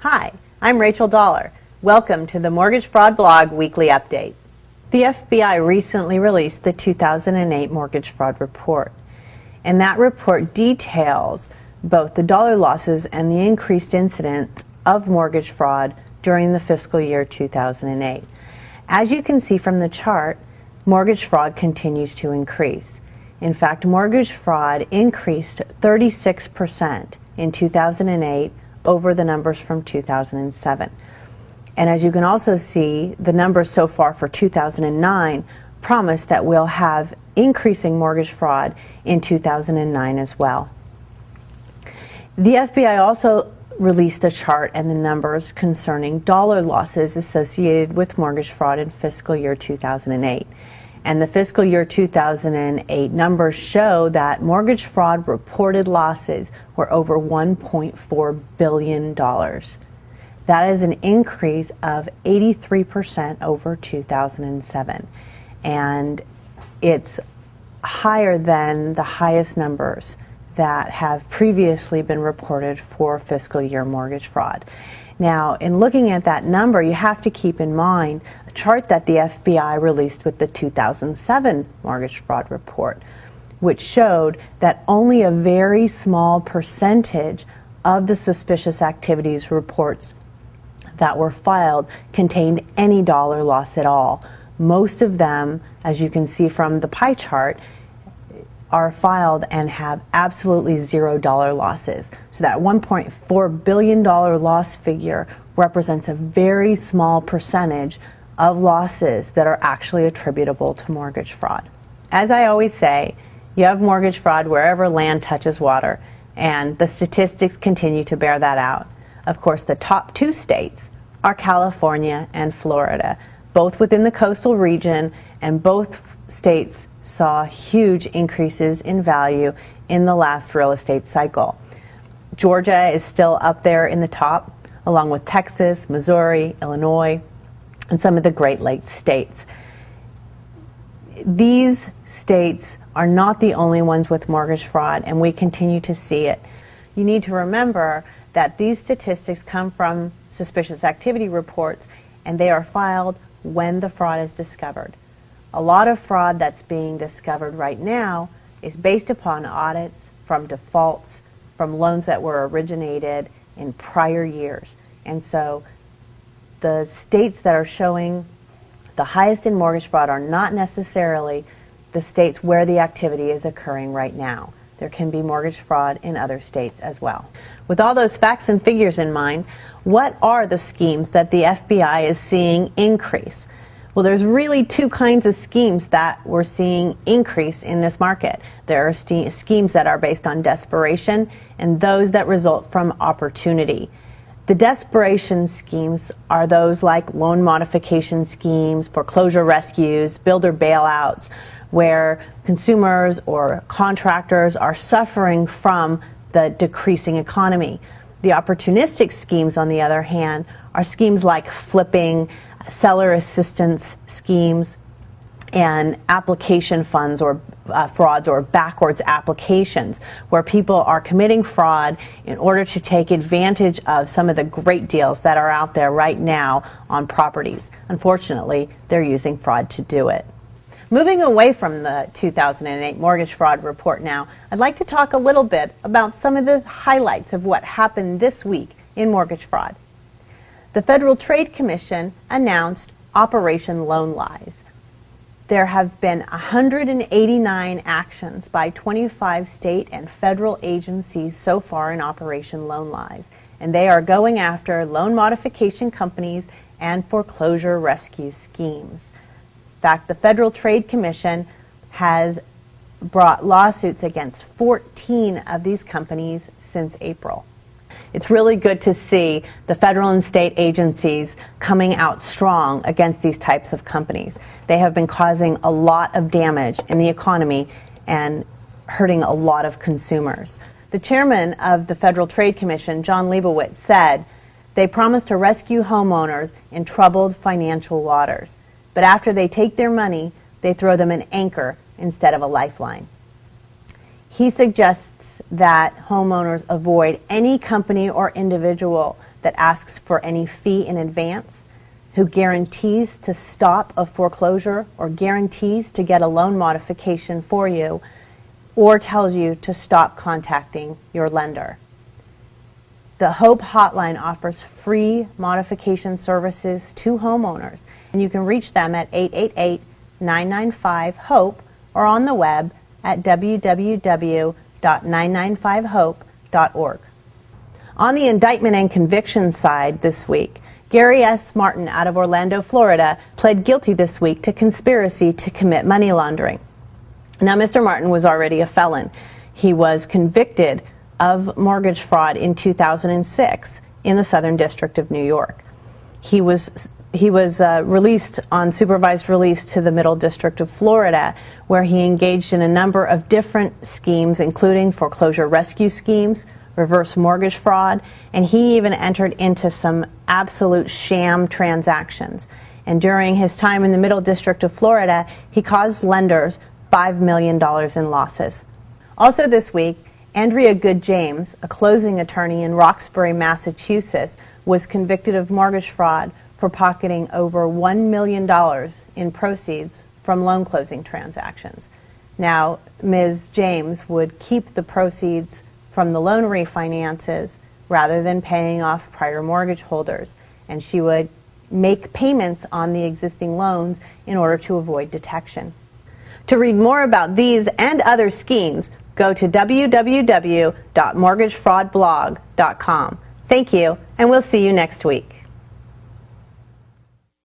Hi, I'm Rachel Dollar. Welcome to the Mortgage Fraud Blog Weekly Update. The FBI recently released the 2008 Mortgage Fraud Report, and that report details both the dollar losses and the increased incidence of mortgage fraud during the fiscal year 2008. As you can see from the chart, mortgage fraud continues to increase. In fact, mortgage fraud increased 36% in 2008 over the numbers from 2007. And as you can also see, the numbers so far for 2009 promise that we'll have increasing mortgage fraud in 2009 as well. The FBI also released a chart and the numbers concerning dollar losses associated with mortgage fraud in fiscal year 2008. And the fiscal year 2008 numbers show that mortgage fraud reported losses were over $1.4 billion. That is an increase of 83% over 2007. And it's higher than the highest numbers that have previously been reported for fiscal year mortgage fraud. Now, in looking at that number, you have to keep in mind a chart that the FBI released with the 2007 mortgage fraud report, which showed that only a very small percentage of the suspicious activities reports that were filed contained any dollar loss at all. Most of them, as you can see from the pie chart, are filed and have absolutely $0 losses. So that $1.4 billion loss figure represents a very small percentage of losses that are actually attributable to mortgage fraud. As I always say, you have mortgage fraud wherever land touches water, and the statistics continue to bear that out. Of course, the top two states are California and Florida, both within the coastal region, and both states saw huge increases in value in the last real estate cycle. Georgia is still up there in the top, along with Texas, Missouri, Illinois, and some of the Great Lakes states. These states are not the only ones with mortgage fraud, and we continue to see it. You need to remember that these statistics come from suspicious activity reports, and they are filed when the fraud is discovered. A lot of fraud that's being discovered right now is based upon audits from defaults from loans that were originated in prior years. And so the states that are showing the highest in mortgage fraud are not necessarily the states where the activity is occurring right now. There can be mortgage fraud in other states as well. With all those facts and figures in mind, what are the schemes that the FBI is seeing increase? Well, there's really two kinds of schemes that we're seeing increase in this market. There are schemes that are based on desperation and those that result from opportunity. The desperation schemes are those like loan modification schemes, foreclosure rescues, builder bailouts, where consumers or contractors are suffering from the decreasing economy. The opportunistic schemes, on the other hand, are schemes like flipping, seller assistance schemes, and application funds or frauds or backwards applications, where people are committing fraud in order to take advantage of some of the great deals that are out there right now on properties. Unfortunately, they're using fraud to do it. Moving away from the 2008 mortgage fraud report now, I'd like to talk a little bit about some of the highlights of what happened this week in mortgage fraud. The Federal Trade Commission announced Operation Loan Lies. There have been 189 actions by 25 state and federal agencies so far in Operation Loan Lies, and they are going after loan modification companies and foreclosure rescue schemes. In fact, the Federal Trade Commission has brought lawsuits against 14 of these companies since April. It's really good to see the federal and state agencies coming out strong against these types of companies. They have been causing a lot of damage in the economy and hurting a lot of consumers. The chairman of the Federal Trade Commission, John Leibowitz, said they promise to rescue homeowners in troubled financial waters. But after they take their money, they throw them an anchor instead of a lifeline. He suggests that homeowners avoid any company or individual that asks for any fee in advance, who guarantees to stop a foreclosure or guarantees to get a loan modification for you, or tells you to stop contacting your lender. The HOPE hotline offers free modification services to homeowners, and you can reach them at 888-995-HOPE or on the web at www.995hope.org. On the indictment and conviction side this week, Gary S. Martin out of Orlando, Florida, pled guilty this week to conspiracy to commit money laundering. Now, Mr. Martin was already a felon. He was convicted of mortgage fraud in 2006 in the Southern District of New York. He was released on supervised release to the Middle District of Florida, where he engaged in a number of different schemes, including foreclosure rescue schemes, reverse mortgage fraud, and he even entered into some absolute sham transactions. And during his time in the Middle District of Florida, he caused lenders $5 million in losses. Also this week, Andrea Good James, a closing attorney in Roxbury, Massachusetts, was convicted of mortgage fraud for pocketing over $1 million in proceeds from loan closing transactions. Now, Ms. James would keep the proceeds from the loan refinances rather than paying off prior mortgage holders, and she would make payments on the existing loans in order to avoid detection. To read more about these and other schemes, go to www.mortgagefraudblog.com. Thank you, and we'll see you next week.